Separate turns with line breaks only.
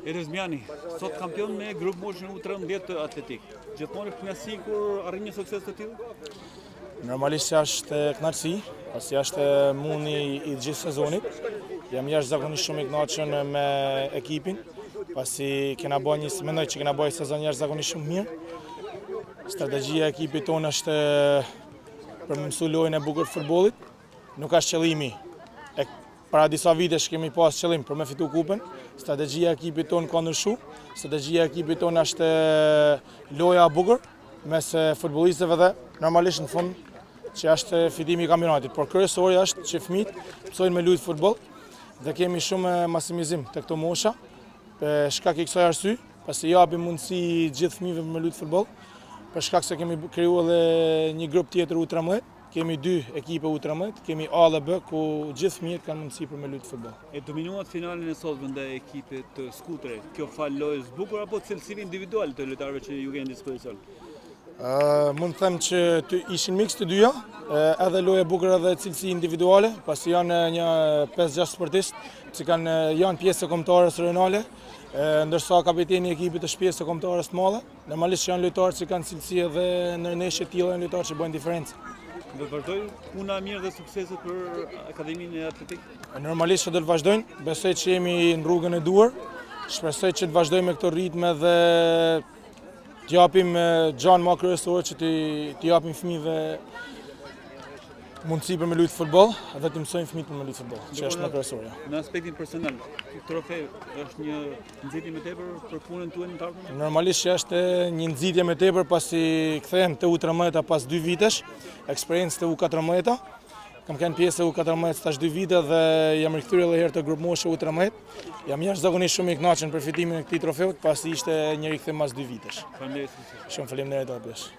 Erez Mjani, sot kampion me grup moshën U13 atletik. Gjithmonë është kënaqësi kur arrin një sukses të tillë?
Normalisht është kënaqësi, pasi është mundi i gjithë sezonit. Jam jashtëzakonisht shumë i kënaqur me ekipin, pasi mendoj që kena bërë një sezon jashtëzakonisht shumë mirë. Strategjia e ekipit tonë është për me mësu lojën e bukur futbollit. Nuk është qëllimi. Para disa vitesh kemi pas qëllim për me fitu kupën. Strategjia e ekipit tonë ka ndryshu. Strategjia e ekipit tonë është loja e bukur mes futbollistëve dhe normalisht në fund që është fitimi i kampionatit. Por kryesori është që fëmijët mësojnë me luajtë futboll dhe kemi shumë maksimizim të këto mosha. Për shkak i kësaj arsye, pasi japim mundësi gjithë fëmijëve me luajtë futboll, për shkak se kemi krijuar edhe një grup tjetër U13. Kemi 2 ekipe U13, kemi A dhe B, ku gjithë fëmijët kanë mundësi për me luajtë futboll.
E dominuat finalin e sotme ndaj ekipit të Skutre. Kjo fal lojës bukur apo cilësive individuale të lojtarëve që ju keni në dispozicion?
Mund të them që ishin miks të dyja, edhe lojë e bukur edhe cilësi individuale, pasi janë një 5-6 sportistë që janë pjesë e kombëtarës rajonale, ndërsa kapiteni i ekipit është pjesë e kombëtarës të madhe. Normalisht janë lojtarë që kanë cilësi edhe ndërneshje të tilla, janë lojtarë që bëjnë diferencë.
Do të vazhdojnë puna mirë dhe sukseset për Akademinë e Atletik?
Normalisht që do të vazhdojnë, besoj që jemi në rrugën e duhur, shpresoj që të vazhdojmë me këto ritme dhe të japim gjanë më kryesor që të japim fëmijëve mundësi për me luajtë futboll dhe të mësojnë fëmijët për me luajtë futboll, që është më kryesorja.
Në aspektin personal, trofe është një nxitje më tepër për punën tuaj në të ardhmen?
Normalisht që është një nxitje më tepër pasi kthehem te U13 pas 2 vitesh, eksperiencë te U14. Kam qenë pjesë e U14 tash 2 vite dhe jam rikthyer edhe herë te grup moshë U13. Jam jashtëzakonisht shumë i kënaqur për fitimin e këtij trofeut pasi ishte një rikthim pas 2 vitesh.
Faleminderit.
Shumë faleminderit.